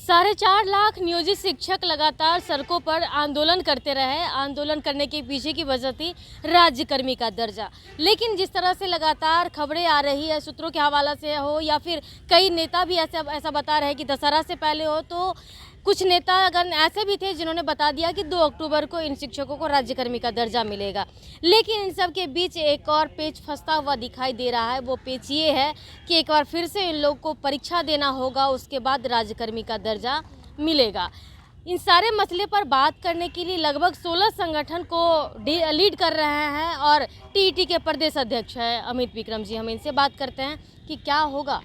4.5 लाख नियोजित शिक्षक लगातार सड़कों पर आंदोलन करते रहे। आंदोलन करने के पीछे की वजह थी राज्यकर्मी का दर्जा। लेकिन जिस तरह से लगातार खबरें आ रही है, सूत्रों के हवाला से हो या फिर कई नेता भी ऐसा बता रहे हैं कि दशहरा से पहले हो, तो कुछ नेतागण ऐसे भी थे जिन्होंने बता दिया कि 2 अक्टूबर को इन शिक्षकों को राज्यकर्मी का दर्जा मिलेगा। लेकिन इन सब के बीच एक और पेच फंसता हुआ दिखाई दे रहा है। वो पेच ये है कि एक बार फिर से इन लोगों को परीक्षा देना होगा, उसके बाद राज्यकर्मी का दर्जा मिलेगा। इन सारे मसले पर बात करने के लिए लगभग 16 संगठन को लीड कर रहे हैं और टीईटी के प्रदेश अध्यक्ष हैं अमित विक्रम जी। हम इनसे बात करते हैं कि क्या होगा।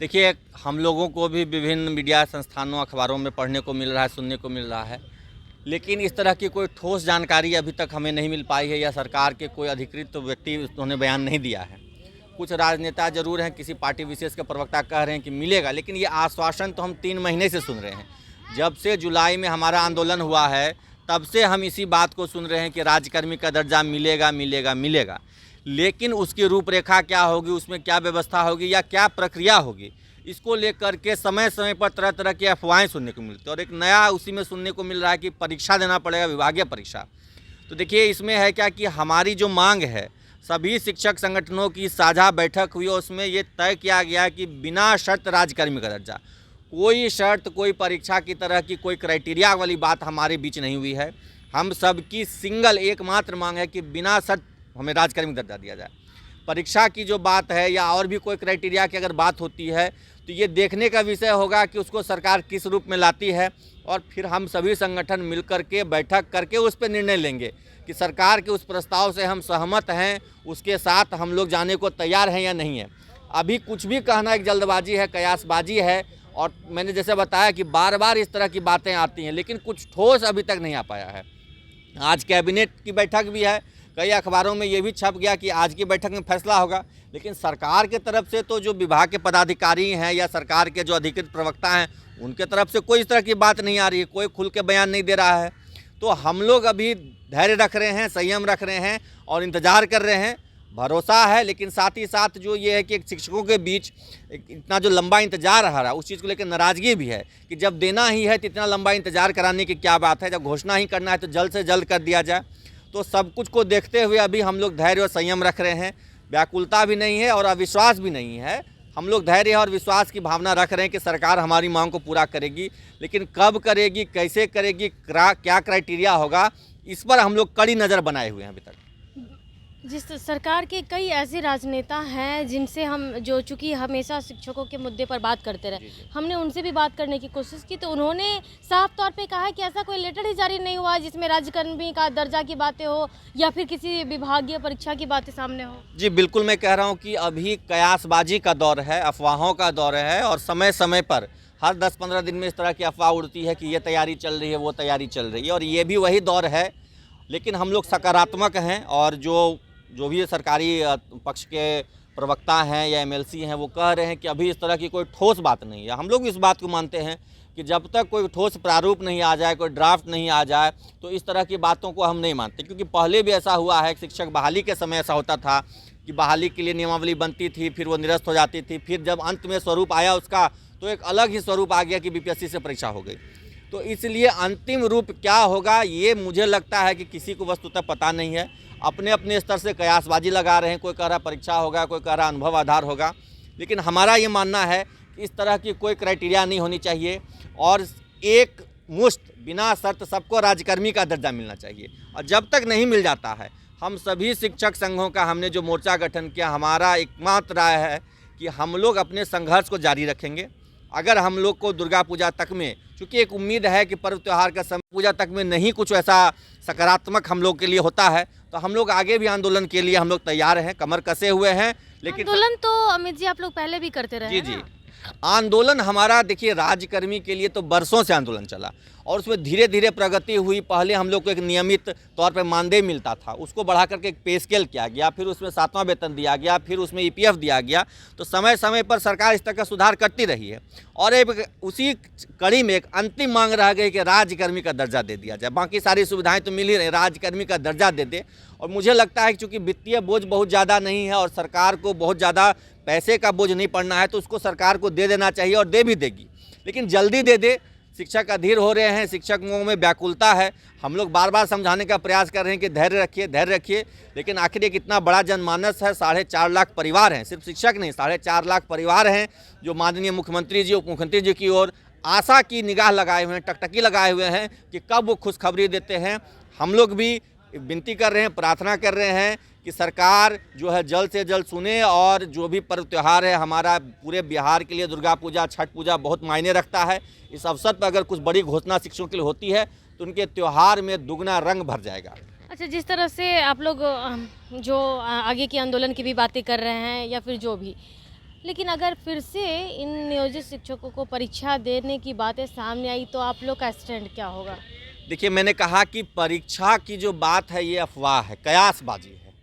देखिए, हम लोगों को भी विभिन्न मीडिया संस्थानों अखबारों में पढ़ने को मिल रहा है, सुनने को मिल रहा है, लेकिन इस तरह की कोई ठोस जानकारी अभी तक हमें नहीं मिल पाई है या सरकार के कोई अधिकृत व्यक्ति उन्होंने बयान नहीं दिया है। कुछ राजनेता जरूर हैं, किसी पार्टी विशेष के प्रवक्ता कह रहे हैं कि मिलेगा, लेकिन ये आश्वासन तो हम 3 महीने से सुन रहे हैं। जब से जुलाई में हमारा आंदोलन हुआ है तब से हम इसी बात को सुन रहे हैं कि राज्यकर्मी का दर्जा मिलेगा मिलेगा मिलेगा, लेकिन उसकी रूपरेखा क्या होगी, उसमें क्या व्यवस्था होगी या क्या प्रक्रिया होगी, इसको लेकर के समय समय पर तरह तरह की अफवाहें सुनने को मिलती है। और एक नया उसी में सुनने को मिल रहा है कि परीक्षा देना पड़ेगा, विभागीय परीक्षा। तो देखिए, इसमें है क्या कि हमारी जो मांग है, सभी शिक्षक संगठनों की साझा बैठक हुई और उसमें ये तय किया गया कि बिना शर्त राज्यकर्मी का दर्जा, कोई शर्त, कोई परीक्षा की तरह की कोई क्राइटेरिया वाली बात हमारे बीच नहीं हुई है। हम सबकी सिंगल एकमात्र मांग है कि बिना शर्त हमें राज्यकर्मी दर्जा दिया जाए। परीक्षा की जो बात है या और भी कोई क्राइटेरिया की अगर बात होती है तो ये देखने का विषय होगा कि उसको सरकार किस रूप में लाती है, और फिर हम सभी संगठन मिलकर के बैठक करके उस पर निर्णय लेंगे कि सरकार के उस प्रस्ताव से हम सहमत हैं, उसके साथ हम लोग जाने को तैयार हैं या नहीं है। अभी कुछ भी कहना एक जल्दबाजी है, कयासबाजी है। और मैंने जैसे बताया कि बार बार इस तरह की बातें आती हैं, लेकिन कुछ ठोस अभी तक नहीं आ पाया है। आज कैबिनेट की बैठक भी है, कई अखबारों में ये भी छप गया कि आज की बैठक में फैसला होगा, लेकिन सरकार के तरफ से तो जो विभाग के पदाधिकारी हैं या सरकार के जो अधिकृत प्रवक्ता हैं, उनके तरफ से कोई इस तरह की बात नहीं आ रही है, कोई खुल के बयान नहीं दे रहा है। तो हम लोग अभी धैर्य रख रहे हैं, संयम रख रहे हैं और इंतज़ार कर रहे हैं। भरोसा है, लेकिन साथ ही साथ जो ये है कि शिक्षकों के बीच इतना जो लंबा इंतजार रहा है, उस चीज़ को लेकर नाराज़गी भी है कि जब देना ही है तो इतना लंबा इंतजार कराने की क्या बात है। जब घोषणा ही करना है तो जल्द से जल्द कर दिया जाए। तो सब कुछ को देखते हुए अभी हम लोग धैर्य और संयम रख रहे हैं। व्याकुलता भी नहीं है और अविश्वास भी नहीं है। हम लोग धैर्य और विश्वास की भावना रख रहे हैं कि सरकार हमारी मांग को पूरा करेगी, लेकिन कब करेगी, कैसे करेगी, क्या क्राइटेरिया होगा, इस पर हम लोग कड़ी नज़र बनाए हुए हैं अभी तक। जिस सरकार के कई ऐसे राजनेता हैं जिनसे हम जो चूँकि हमेशा शिक्षकों के मुद्दे पर बात करते रहे, हमने उनसे भी बात करने की कोशिश की, तो उन्होंने साफ तौर पे कहा है कि ऐसा कोई लेटर ही जारी नहीं हुआ जिसमें राज्यकर्मी का दर्जा की बातें हो या फिर किसी विभागीय परीक्षा की बातें सामने हो। जी बिल्कुल, मैं कह रहा हूँ कि अभी कयासबाजी का दौर है, अफवाहों का दौर है, और समय समय पर हर 10-15 दिन में इस तरह की अफवाह उड़ती है कि ये तैयारी चल रही है, वो तैयारी चल रही है, और ये भी वही दौर है। लेकिन हम लोग सकारात्मक हैं और जो भी सरकारी पक्ष के प्रवक्ता हैं या एमएलसी हैं, वो कह रहे हैं कि अभी इस तरह की कोई ठोस बात नहीं है। हम लोग इस बात को मानते हैं कि जब तक कोई ठोस प्रारूप नहीं आ जाए, कोई ड्राफ्ट नहीं आ जाए, तो इस तरह की बातों को हम नहीं मानते। क्योंकि पहले भी ऐसा हुआ है, शिक्षक बहाली के समय ऐसा होता था कि बहाली के लिए नियमावली बनती थी, फिर वो निरस्त हो जाती थी, फिर जब अंत में स्वरूप आया उसका, तो एक अलग ही स्वरूप आ गया कि बीपीएससी से परीक्षा हो गई। तो इसलिए अंतिम रूप क्या होगा ये मुझे लगता है कि किसी को वस्तुतः पता नहीं है। अपने अपने स्तर से कयासबाजी लगा रहे हैं, कोई कह रहा परीक्षा होगा, कोई कह रहा अनुभव आधार होगा, लेकिन हमारा ये मानना है कि इस तरह की कोई क्राइटेरिया नहीं होनी चाहिए और एक मुश्त बिना शर्त सबको राज्यकर्मी का दर्जा मिलना चाहिए। और जब तक नहीं मिल जाता है, हम सभी शिक्षक संघों का हमने जो मोर्चा गठन किया, हमारा एकमात्र राय है कि हम लोग अपने संघर्ष को जारी रखेंगे। अगर हम लोग को दुर्गा पूजा तक में, चूँकि एक उम्मीद है कि पर्व त्यौहार का समय पूजा तक में नहीं कुछ ऐसा सकारात्मक हम लोग के लिए होता है, तो हम लोग आगे भी आंदोलन के लिए हम लोग तैयार हैं, कमर कसे हुए हैं। लेकिन आंदोलन तो अमित जी आप लोग पहले भी करते रहे। जी, आंदोलन हमारा देखिए राज्यकर्मी के लिए तो बरसों से आंदोलन चला और उसमें धीरे धीरे प्रगति हुई। पहले हम लोग को एक नियमित तौर पर मानदेय मिलता था, उसको बढ़ा करके एक पे स्केल किया गया, फिर उसमें 7वां वेतन दिया गया, फिर उसमें ईपीएफ दिया गया। तो समय समय पर सरकार इस तरह का सुधार करती रही है और एक उसी कड़ी में एक अंतिम मांग रह गई कि राज्यकर्मी का दर्जा दे दिया जाए। बाकी सारी सुविधाएं तो मिल ही रही, राज्यकर्मी का दर्जा दे दे। और मुझे लगता है कि चूँकि वित्तीय बोझ बहुत ज़्यादा नहीं है और सरकार को बहुत ज़्यादा पैसे का बोझ नहीं पड़ना है, तो उसको सरकार को दे देना चाहिए और दे भी देगी। लेकिन जल्दी दे दे। शिक्षक अधीर हो रहे हैं, शिक्षकों में व्याकुलता है। हम लोग बार बार समझाने का प्रयास कर रहे हैं कि धैर्य रखिए, धैर्य रखिए, लेकिन आखिर एक इतना बड़ा जनमानस है, 4.5 लाख परिवार हैं, सिर्फ शिक्षक नहीं, 4.5 लाख परिवार हैं जो माननीय मुख्यमंत्री जी, उप मुख्यमंत्री जी की ओर आशा की निगाह लगाए हुए हैं, टकटकी लगाए हुए हैं कि कब वो खुशखबरी देते हैं। हम लोग भी विनती कर रहे हैं, प्रार्थना कर रहे हैं कि सरकार जो है जल्द से जल्द सुने और जो भी पर्व त्यौहार है हमारा पूरे बिहार के लिए दुर्गा पूजा, छठ पूजा बहुत मायने रखता है। इस अवसर पर अगर कुछ बड़ी घोषणा शिक्षकों के लिए होती है तो उनके त्यौहार में दुगना रंग भर जाएगा। अच्छा, जिस तरह से आप लोग जो आगे के आंदोलन की भी बातें कर रहे हैं या फिर जो भी, लेकिन अगर फिर से इन नियोजित शिक्षकों को परीक्षा देने की बातें सामने आई तो आप लोग का स्टैंड क्या होगा? देखिए, मैंने कहा कि परीक्षा की जो बात है ये अफवाह है, कयासबाजी है।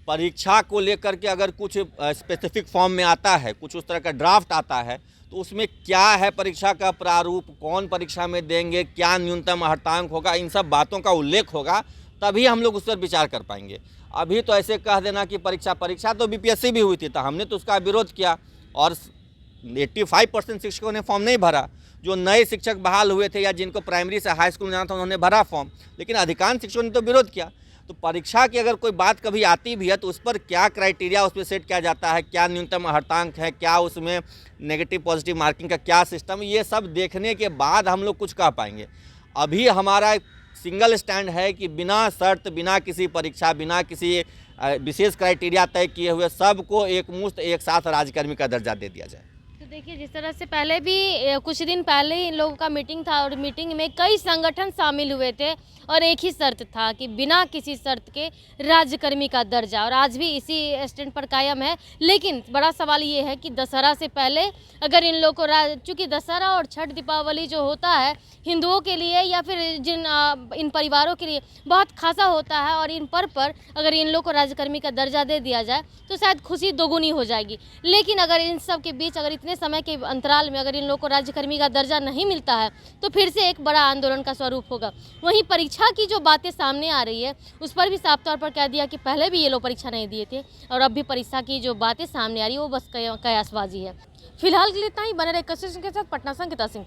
परीक्षा को लेकर के अगर कुछ स्पेसिफिक फॉर्म में आता है, कुछ उस तरह का ड्राफ्ट आता है, तो उसमें क्या है परीक्षा का प्रारूप, कौन परीक्षा में देंगे, क्या न्यूनतम अर्हतांक होगा, इन सब बातों का उल्लेख होगा, तभी हम लोग उस पर विचार कर पाएंगे। अभी तो ऐसे कह देना कि परीक्षा तो बीपीएससी भी हुई थी, तो हमने तो उसका विरोध किया और 85% शिक्षकों ने फॉर्म नहीं भरा। जो नए शिक्षक बहाल हुए थे या जिनको प्राइमरी से हाई स्कूल में जाना था उन्होंने भरा फॉर्म, लेकिन अधिकांश शिक्षकों ने तो विरोध किया। तो परीक्षा की अगर कोई बात कभी आती भी है तो उस पर क्या क्राइटेरिया उस पर सेट किया जाता है, क्या न्यूनतम अर्हतांक है, क्या उसमें नेगेटिव पॉजिटिव मार्किंग का क्या सिस्टम, ये सब देखने के बाद हम लोग कुछ कह पाएंगे। अभी हमारा सिंगल स्टैंड है कि बिना शर्त, बिना किसी परीक्षा, बिना किसी विशेष क्राइटेरिया तय किए हुए सबको एक मुश्त एक साथ राज्यकर्मी का दर्जा दे दिया जाए। तो देखिए, जिस तरह से पहले भी कुछ दिन पहले ही इन लोगों का मीटिंग था और मीटिंग में कई संगठन शामिल हुए थे और एक ही शर्त था कि बिना किसी शर्त के राज्यकर्मी का दर्जा, और आज भी इसी स्टैंड पर कायम है। लेकिन बड़ा सवाल ये है कि दशहरा से पहले अगर इन लोगों को, चूँकि दशहरा और छठ दीपावली जो होता है हिंदुओं के लिए या फिर इन परिवारों के लिए बहुत खासा होता है, और इन पर्व पर अगर इन लोग को राज्यकर्मी का दर्जा दे दिया जाए तो शायद खुशी दोगुनी हो जाएगी। लेकिन अगर इन सब के बीच, अगर इतने समय के अंतराल में अगर इन लोग को राज्यकर्मी का दर्जा नहीं मिलता है तो फिर से एक बड़ा आंदोलन का स्वरूप होगा। वहीं परीक्षा की जो बातें सामने आ रही है उस पर भी साफ तौर पर कह दिया कि पहले भी ये लोग परीक्षा नहीं दिए थे और अब भी परीक्षा की जो बातें सामने आ रही है वो बस कयासबाजी है। फिलहाल के लिए इतना ही। बने रहे कशिश के साथ। पटना से अंकिता सिंह।